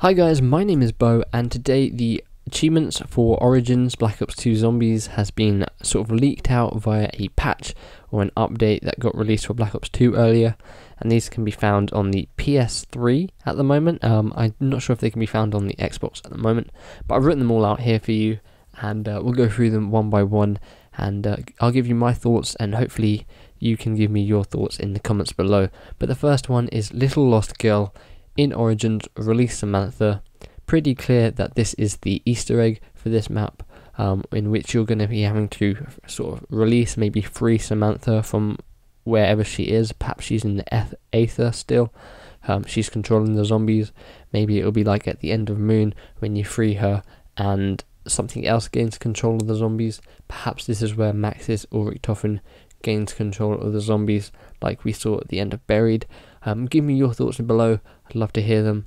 Hi guys, my name is Bo, and today the achievements for Origins Black Ops 2 Zombies has been sort of leaked out via a patch or an update that got released for Black Ops 2 earlier, and these can be found on the PS3 at the moment. I'm not sure if they can be found on the Xbox at the moment, but I've written them all out here for you, and we'll go through them one by one, and I'll give you my thoughts, and hopefully you can give me your thoughts in the comments below. But the first one is Little Lost Girl in Origins, release Samantha. Pretty clear that this is the Easter egg for this map, in which you're going to be having to sort of release, maybe free Samantha from wherever she is. Perhaps she's in the Aether still. She's controlling the zombies. Maybe it'll be like at the end of Moon when you free her and something else gains control of the zombies. Perhaps this is where Maxis or Richtofen gains control of the zombies, like we saw at the end of Buried. Give me your thoughts below, I'd love to hear them.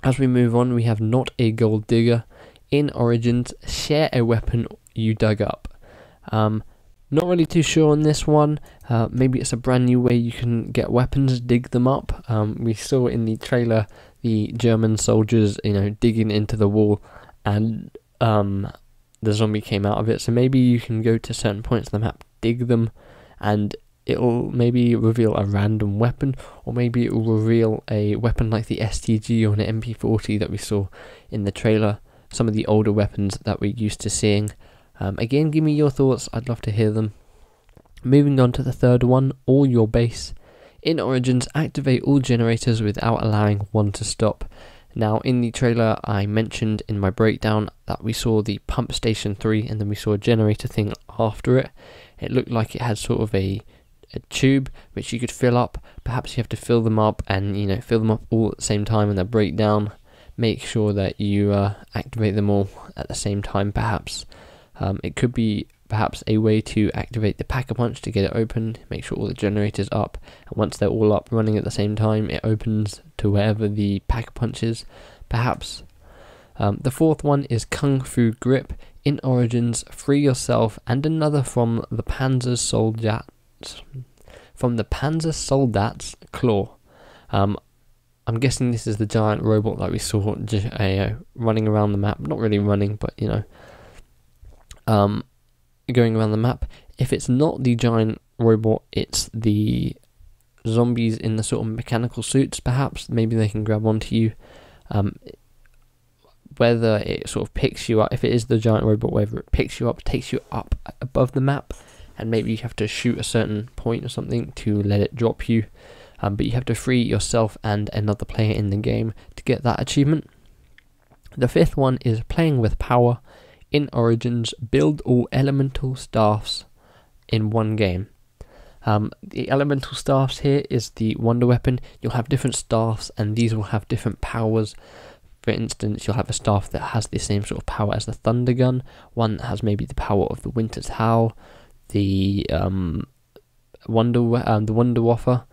As we move on, we have Not a Gold Digger in Origins, share a weapon you dug up. Not really too sure on this one. Maybe it's a brand new way you can get weapons, dig them up. We saw in the trailer the German soldiers, digging into the wall, and the zombie came out of it. So maybe you can go to certain points of the map, dig them, and it'll maybe reveal a random weapon, or maybe it will reveal a weapon like the STG or an MP40 that we saw in the trailer, some of the older weapons that we're used to seeing. Again, give me your thoughts, I'd love to hear them. Moving on to the third one, All Your Base. In Origins, activate all generators without allowing one to stop. Now, in the trailer, I mentioned in my breakdown that we saw the pump station 3, and then we saw a generator thing after it. It looked like it had sort of a tube which you could fill up. Perhaps you have to fill them up and fill them up all at the same time in the breakdown. Make sure that you activate them all at the same time. Perhaps it could be a way to activate the Pack-a-Punch to get it open. Make sure all the generators up, and once they're all up running at the same time, it opens to wherever the Pack-a-Punch is. Perhaps the fourth one is Kung Fu Grip. In Origins, free yourself and another from the Panzer Soldat's claw. I'm guessing this is the giant robot that we saw running around the map. Not really running, but going around the map. If it's not the giant robot, it's the zombies in the sort of mechanical suits. Perhaps maybe they can grab onto you. Whether it sort of picks you up, if it is the giant robot, whether it picks you up, takes you up above the map, and maybe you have to shoot a certain point or something to let it drop you. But you have to free yourself and another player in the game to get that achievement. The fifth one is Playing with Power. In Origins, build all elemental staffs in one game. The elemental staffs here is the wonder weapon. You'll have different staffs, and these will have different powers. For instance, you'll have a staff that has the same sort of power as the Thunder Gun, one that has maybe the power of the Winter's Howl, the Wonder Waffer,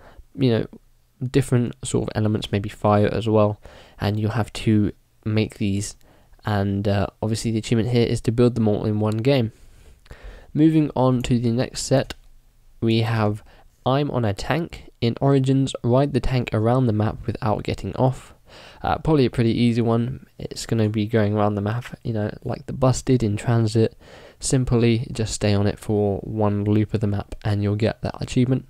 different sort of elements, maybe fire as well, and you'll have to make these, and obviously the achievement here is to build them all in one game. Moving on to the next set, we have I'm on a Tank. In Origins, ride the tank around the map without getting off. Probably a pretty easy one. It's going to be going around the map, like the bus did in Transit. Simply just stay on it for one loop of the map and you'll get that achievement.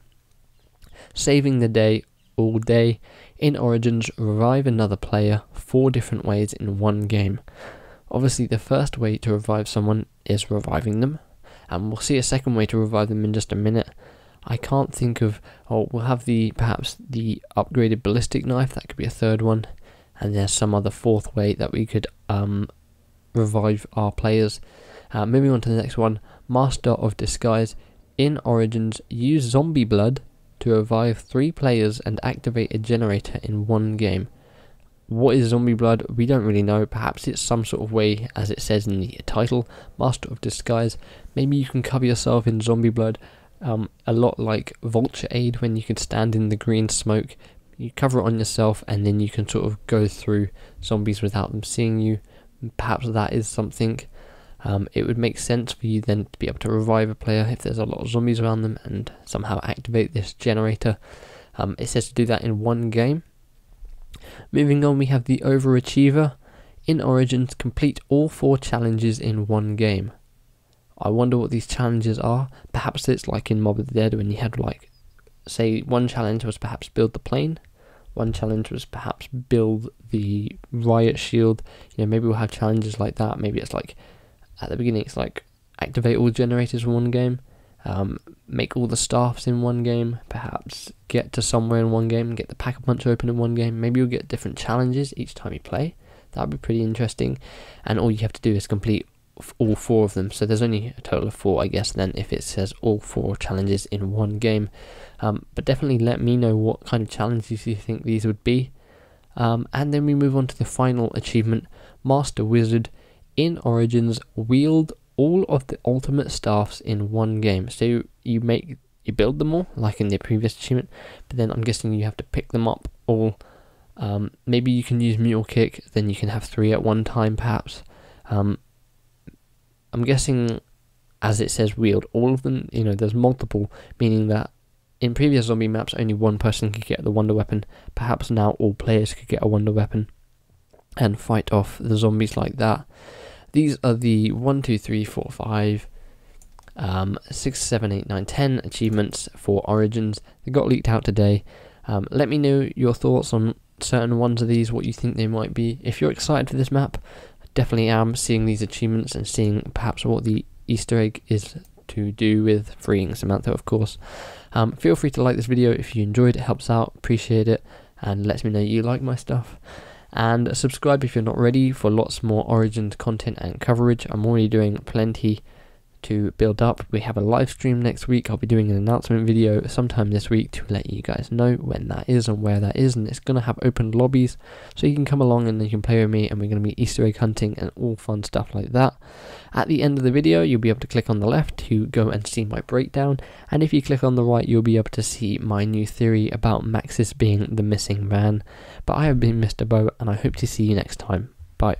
Saving the day all day. In Origins, revive another player 4 different ways in one game. Obviously the first way to revive someone is reviving them, and we'll see a second way to revive them in just a minute. I can't think of, we'll have perhaps the upgraded ballistic knife, that could be a third one, and there's some other fourth way that we could revive our players. Moving on to the next one, Master of Disguise. In Origins, use zombie blood to revive 3 players and activate a generator in one game. What is zombie blood? We don't really know. Perhaps it's some sort of way, as it says in the title, Master of Disguise. Maybe you can cover yourself in zombie blood, a lot like Vulture Aid, when you can stand in the green smoke. You cover it on yourself and then you can sort of go through zombies without them seeing you. Perhaps that is something. It would make sense for you then to be able to revive a player if there's a lot of zombies around them and somehow activate this generator. It says to do that in one game. Moving on, we have the Overachiever. In Origins, complete all 4 challenges in one game. I wonder what these challenges are. Perhaps it's like in Mob of the Dead when you had like, say, one challenge was perhaps build the plane, one challenge was perhaps build the riot shield. You know, maybe we'll have challenges like that. Maybe it's like, at the beginning it's like, activate all generators in one game, make all the staffs in one game, perhaps get to somewhere in one game, get the pack-a-punch open in one game. Maybe you'll get different challenges each time you play. That would be pretty interesting, and all you have to do is complete all 4 of them. So there's only a total of 4, I guess, then, if it says all 4 challenges in one game. But definitely let me know what kind of challenges you think these would be. And then we move on to the final achievement, Master Wizard. In Origins, wield all of the ultimate staffs in one game. So you build them all, like in the previous achievement, but then I'm guessing you have to pick them up all. Maybe you can use Mule Kick, then you can have 3 at one time, perhaps. I'm guessing, as it says, wield all of them. You know, there's multiple, meaning that in previous zombie maps, only one person could get the wonder weapon. Perhaps now all players could get a wonder weapon and fight off the zombies like that. These are the 1, 2, 3, 4, 5, 6, 7, 8, 9, 10 achievements for Origins. They got leaked out today. Let me know your thoughts on certain ones of these, what you think they might be. If you're excited for this map, I definitely am, seeing these achievements and seeing perhaps what the Easter egg is to do with freeing Samantha, of course. Feel free to like this video if you enjoyed. It helps out, appreciate it, and lets me know you like my stuff. And subscribe if you're not ready for lots more Origins content and coverage. I'm already doing plenty to build up. We have a live stream next week. I'll be doing an announcement video sometime this week to let you guys know when that is and where that is, and it's going to have open lobbies, so you can come along and you can play with me, and we're going to be Easter egg hunting and all fun stuff like that. At the end of the video, you'll be able to click on the left to go and see my breakdown, and if you click on the right, you'll be able to see my new theory about Maxis being the missing man. But I have been Mr. Bo, and I hope to see you next time. Bye.